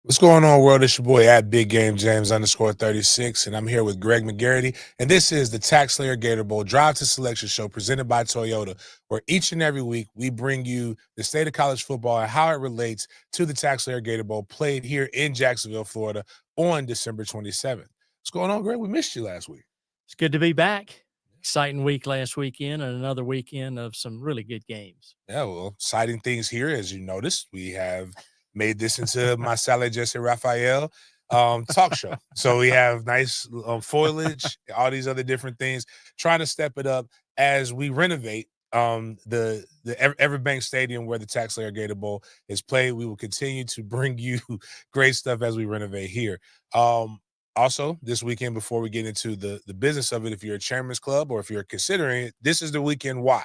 What's going on, world? It's your boy at Big Game James _36, and I'm here with Greg McGarity, and this is the Tax Slayer Gator Bowl Drive to Selection Show presented by Toyota, where each and every week we bring you the state of college football and how it relates to the Tax Slayer Gator Bowl played here in Jacksonville, Florida on December 27th. What's going on, Greg? We missed you last week. It's good to be back. Exciting week last weekend and another weekend of some really good games. Yeah, well, exciting things here. As you noticed, we have made this into my Sally Jesse Raphael talk show. So we have nice foliage, all these other different things, trying to step it up as we renovate the Everbank Stadium where the Tax Slayer Gator Bowl is played. We will continue to bring you great stuff as we renovate here. Also, this weekend, before we get into the business of it, if you're a chairman's club or if you're considering it, this is the weekend why.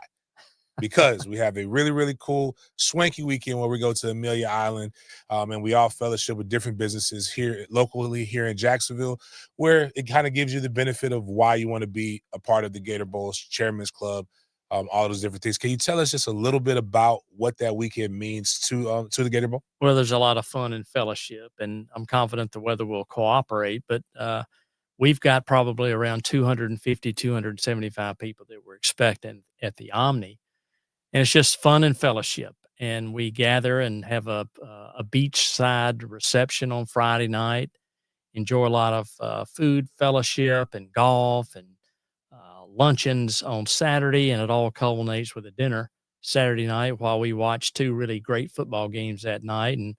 Because we have a really, really cool, swanky weekend where we go to Amelia Island and we all fellowship with different businesses here locally here in Jacksonville, where it kind of gives you the benefit of why you want to be a part of the Gator Bowl's Chairman's Club, all those different things. Can you tell us just a little bit about what that weekend means to the Gator Bowl? Well, there's a lot of fun and fellowship, and I'm confident the weather will cooperate, but we've got probably around 250, 275 people that we're expecting at the Omni. And it's just fun and fellowship. And we gather and have a beachside reception on Friday night, enjoy a lot of food, fellowship, and golf, and luncheons on Saturday. And it all culminates with a dinner Saturday night while we watch two really great football games that night. And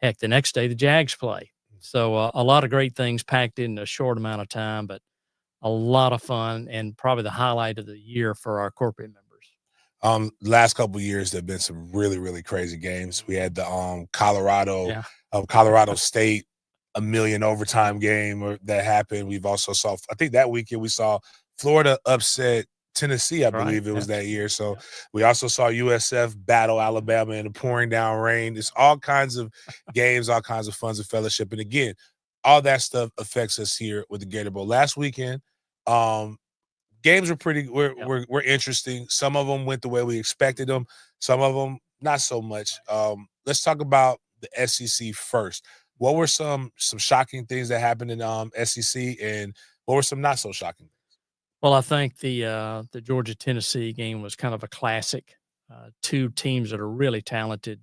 heck, the next day, the Jags play. So a lot of great things packed in a short amount of time, but a lot of fun and probably the highlight of the year for our corporate members. Last couple of years, there have been some really, really crazy games. We had the Colorado State a million overtime game that happened. We've also saw, I think that weekend we saw Florida upset Tennessee, I believe it was that year. So we also saw USF battle Alabama in the pouring down rain. It's all kinds of games, all kinds of fun and fellowship. And again, all that stuff affects us here with the Gator Bowl. Last weekend, games were interesting. Some of them went the way we expected them. Some of them not so much. Let's talk about the SEC first. What were some shocking things that happened in SEC, and what were some not so shocking things? Well, I think the Georgia-Tennessee game was kind of a classic. Two teams that are really talented.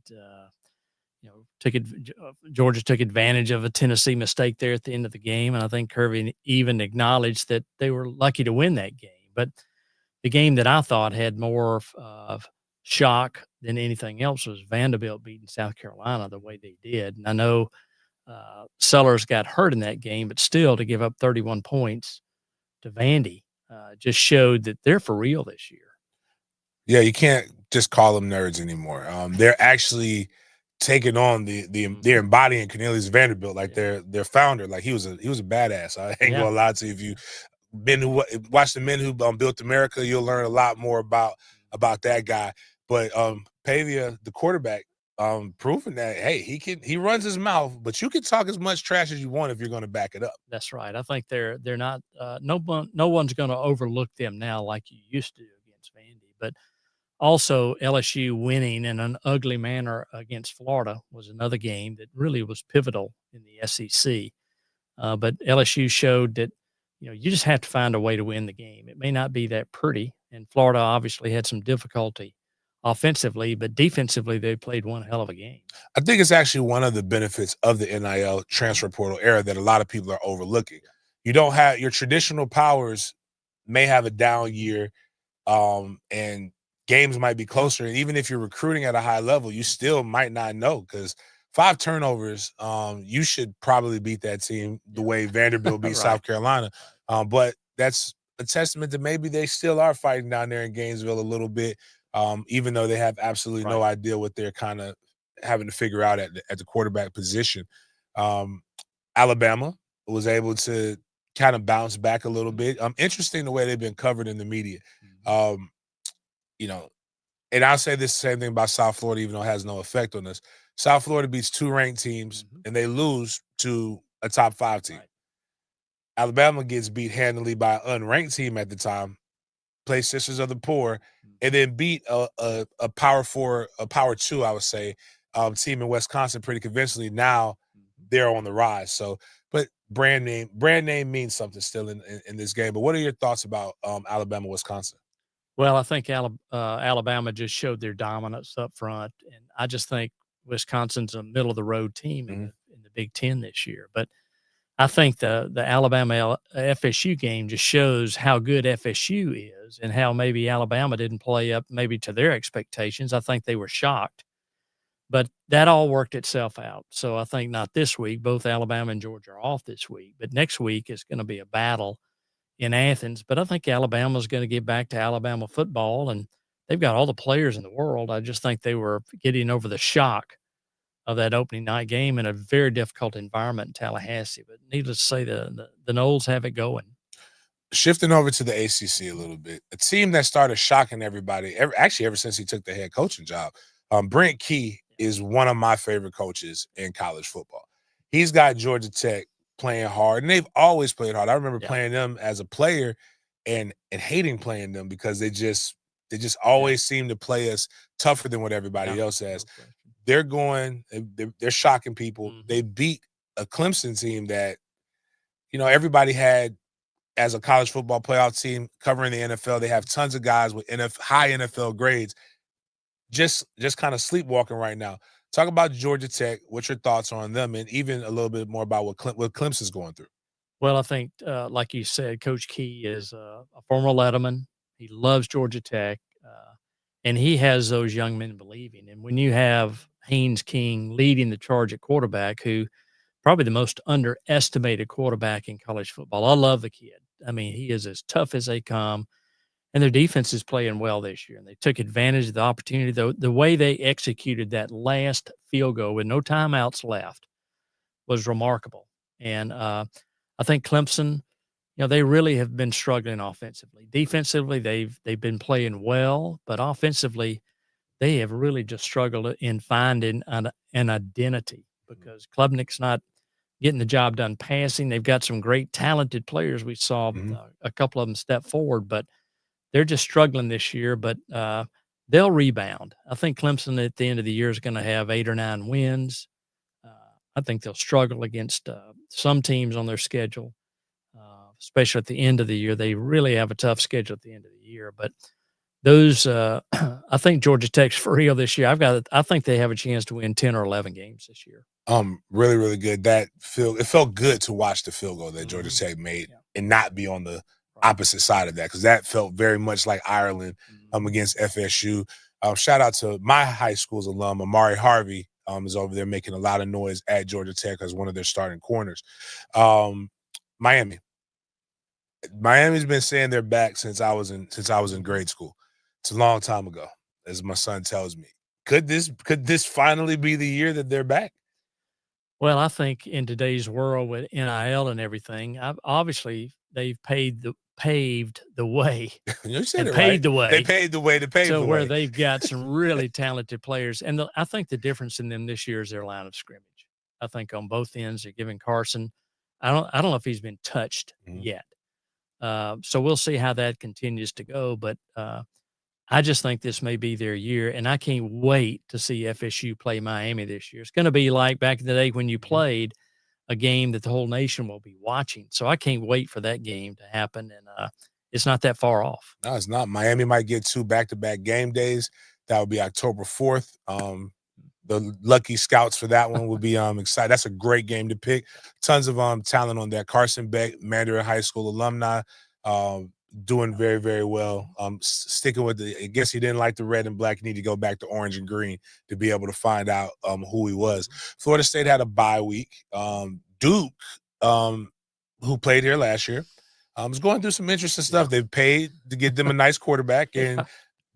Georgia took advantage of a Tennessee mistake there at the end of the game, and I think Kirby even acknowledged that they were lucky to win that game. But the game that I thought had more shock than anything else was Vanderbilt beating South Carolina the way they did. And I know Sellers got hurt in that game, but still to give up 31 points to Vandy just showed that they're for real this year. Yeah, you can't just call them nerds anymore. They're actually taking on they're embodying Cornelius Vanderbilt, like their founder. Like he was a badass. I ain't gonna lie to you. If you watch the Men Who Built America, you'll learn a lot more about that guy. But Pavia, the quarterback, proving that he runs his mouth, but you can talk as much trash as you want if you're going to back it up. That's right. I think they're not no one's going to overlook them now like you used to against Vandy. But also LSU winning in an ugly manner against Florida was another game that really was pivotal in the SEC. But LSU showed that you just have to find a way to win the game. It may not be that pretty, and Florida obviously had some difficulty offensively, but defensively they played one hell of a game. I think it's actually one of the benefits of the NIL transfer portal era that a lot of people are overlooking. You don't have your traditional powers may have a down year, and games might be closer. And even if you're recruiting at a high level, you still might not know, because 5 turnovers, you should probably beat that team the way Vanderbilt beat South Carolina. But that's a testament to maybe they still are fighting down there in Gainesville a little bit, even though they have absolutely no idea what they're kind of having to figure out at the quarterback position. Alabama was able to kind of bounce back a little bit. Interesting the way they've been covered in the media. Um, you know, and I'll say this same thing about South Florida, even though it has no effect on us. South Florida beats 2 ranked teams, and they lose to a top 5 team. Right. Alabama gets beat handily by an unranked team at the time, play Sisters of the Poor, and then beat a Power 4, a Power 2, I would say, team in Wisconsin pretty convincingly. Now they're on the rise. So, but brand name means something still in this game. But what are your thoughts about Alabama, Wisconsin? Well, I think Alabama just showed their dominance up front, and I just think Wisconsin's a middle of the road team in the Big Ten this year. But I think the Alabama FSU game just shows how good FSU is and how maybe Alabama didn't play up maybe to their expectations. I think they were shocked, but that all worked itself out. So I think not this week. Both Alabama and Georgia are off this week, but next week is going to be a battle in Athens. But I think Alabama's going to get back to Alabama football, and they've got all the players in the world. I just think they were getting over the shock of that opening night game in a very difficult environment in Tallahassee. But needless to say, the Noles have it going. Shifting over to the ACC a little bit, a team that started shocking everybody, ever since he took the head coaching job. Brent Key is one of my favorite coaches in college football. He's got Georgia Tech playing hard, and they've always played hard. I remember playing them as a player and hating playing them because they just always seem to play us tougher than what everybody else has. They're shocking people. They beat a Clemson team that, everybody had as a college football playoff team covering the NFL. They have tons of guys with high NFL grades, just kind of sleepwalking right now. Talk about Georgia Tech. What's your thoughts on them, and even a little bit more about what Clemson's going through? Well, I think, like you said, Coach Key is a former Letterman. He loves Georgia Tech, and he has those young men believing. And when you have Haynes King leading the charge at quarterback, who probably the most underestimated quarterback in college football. I love the kid. I mean, he is as tough as they come, and their defense is playing well this year. And they took advantage of the opportunity. The way they executed that last field goal with no timeouts left was remarkable. And I think Clemson, they really have been struggling offensively. Defensively, they've been playing well, but offensively, they have really just struggled in finding an identity because Klubnik's not getting the job done passing. They've got some great talented players. We saw a couple of them step forward, but they're just struggling this year. But they'll rebound. I think Clemson at the end of the year is going to have 8 or 9 wins. I think they'll struggle against some teams on their schedule, especially at the end of the year. They really have a tough schedule at the end of the year. But those, I think Georgia Tech's for real this year. I think they have a chance to win 10 or 11 games this year. Really, really good. It felt good to watch the field goal that Georgia Tech made and not be on the opposite side of that, because that felt very much like Ireland against FSU. Shout out to my high school's alum, Amari Harvey, is over there making a lot of noise at Georgia Tech as one of their starting corners. Miami's been saying they're back since I was in grade school. It's a long time ago, as my son tells me. Could this finally be the year that they're back? Well, I think in today's world with NIL and everything, obviously they've paved the way. You said and it paved right. the way. They paved the way to pave the way. Where they've got some really talented players. And I think the difference in them this year is their line of scrimmage. I think on both ends, they're giving Carson. I don't know if he's been touched yet. So we'll see how that continues to go. But I just think this may be their year, and I can't wait to see FSU play Miami this year. It's going to be like back in the day when you played a game that the whole nation will be watching. So I can't wait for that game to happen, and it's not that far off. No, it's not. Miami might get 2 back-to-back game days. That would be October 4th. The lucky scouts for that one will be excited. That's a great game to pick. Tons of talent on there. Carson Beck, Mandarin High School alumni, doing very, very well. Sticking with I guess he didn't like the red and black. You need to go back to orange and green to be able to find out who he was. Florida State had a bye week. Duke, who played here last year, is going through some interesting stuff. They've paid to get them a nice quarterback, and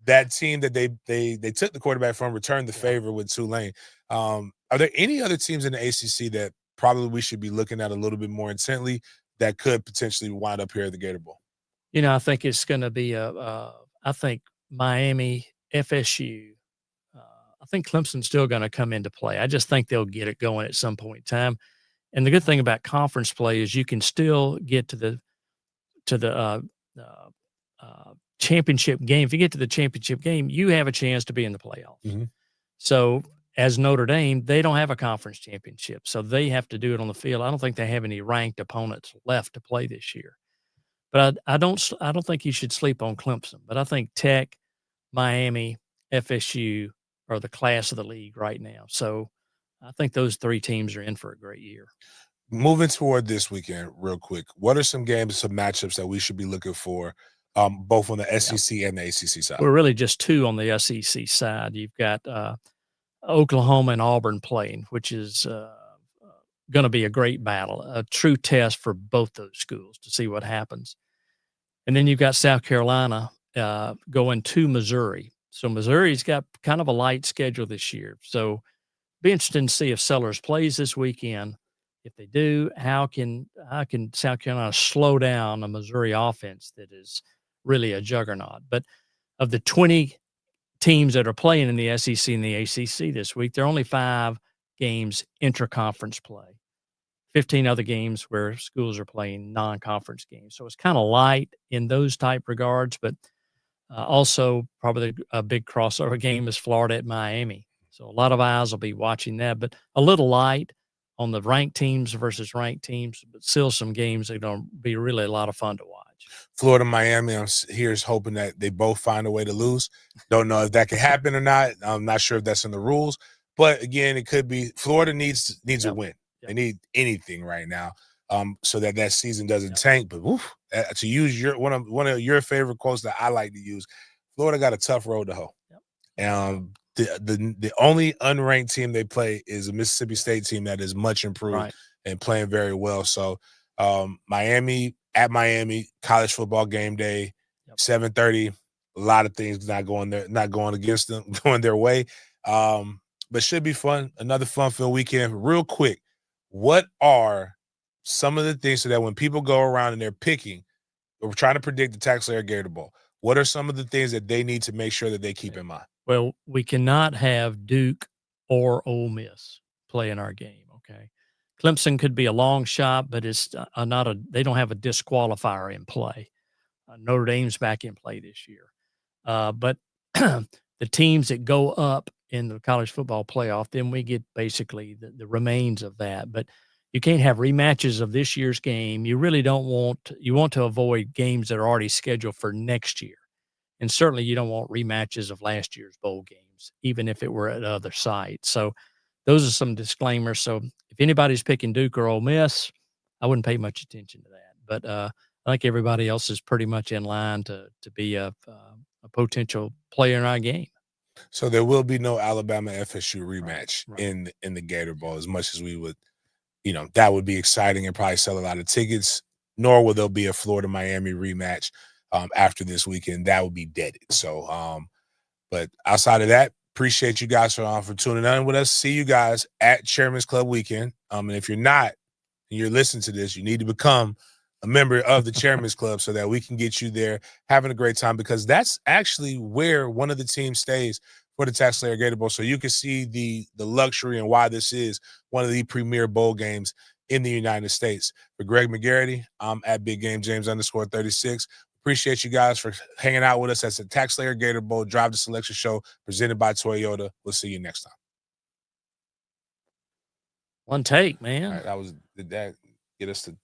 that team that they took the quarterback from returned the favor with Tulane. Are there any other teams in the ACC that probably we should be looking at a little bit more intently that could potentially wind up here at the Gator Bowl? I think it's going to be I I think Miami, FSU, I think Clemson's still going to come into play. I just think they'll get it going at some point in time. And the good thing about conference play is you can still get to the uh, championship game. If you get to the championship game, you have a chance to be in the playoffs. Mm-hmm. So as Notre Dame, they don't have a conference championship, so they have to do it on the field. I don't think they have any ranked opponents left to play this year. But I don't think you should sleep on Clemson. But I think Tech, Miami, FSU are the class of the league right now. So I think those three teams are in for a great year. Moving toward this weekend, real quick, what are some games, some matchups that we should be looking for, both on the SEC and the ACC side? We're really just two on the SEC side. You've got Oklahoma and Auburn playing, which is going to be a great battle, a true test for both those schools to see what happens. And then you've got South Carolina going to Missouri. So Missouri's got kind of a light schedule this year. So be interesting to see if Sellers plays this weekend. If they do, how can South Carolina slow down a Missouri offense that is really a juggernaut? But of the 20 teams that are playing in the SEC and the ACC this week, there are only 5 games intra-conference play. 15 other games where schools are playing non-conference games. So it's kind of light in those type regards, but also probably a big crossover game is Florida at Miami. So a lot of eyes will be watching that, but a little light on the ranked teams versus ranked teams, but still some games that are going to be really a lot of fun to watch. Florida, Miami, I'm here's hoping that they both find a way to lose. Don't know if that can happen or not. I'm not sure if that's in the rules, but again, it could be. Florida needs a win. They need anything right now, so that season doesn't tank. But to use one of your favorite quotes that I like to use, Florida got a tough road to hoe. The only unranked team they play is a Mississippi State team that is much improved and playing very well. So Miami at Miami, college football game day, 7:30. A lot of things not going against them, going their way. But should be fun. Another fun-filled weekend. Real quick, what are some of the things so that when people go around and they're picking, or trying to predict the TaxSlayer Gator Bowl, what are some of the things that they need to make sure that they keep in mind? Well, we cannot have Duke or Ole Miss play in our game, okay? Clemson could be a long shot, but it's they don't have a disqualifier in play. Notre Dame's back in play this year. But the teams that go up in the college football playoff, then we get basically the remains of that. But you can't have rematches of this year's game. You really you want to avoid games that are already scheduled for next year. And certainly you don't want rematches of last year's bowl games, even if it were at other sites. So those are some disclaimers. So if anybody's picking Duke or Ole Miss, I wouldn't pay much attention to that. But I think everybody else is pretty much in line to be a potential player in our game. So there will be no Alabama FSU rematch in the Gator Bowl, as much as we would, that would be exciting and probably sell a lot of tickets. Nor will there be a Florida Miami rematch after this weekend. That would be deaded. So, but outside of that, appreciate you guys for tuning in with us. See you guys at Chairman's Club Weekend. And if you're not, and you're listening to this, you need to become a member of the Chairman's Club so that we can get you there having a great time, because that's actually where one of the teams stays for the TaxSlayer Gator Bowl. So you can see the luxury and why this is one of the premier bowl games in the United States. For Greg McGarity, I'm at Big Game James _36. Appreciate you guys for hanging out with us at the TaxSlayer Gator Bowl Drive to Selection Show presented by Toyota. We'll see you next time. One take, man. All right, did that get us to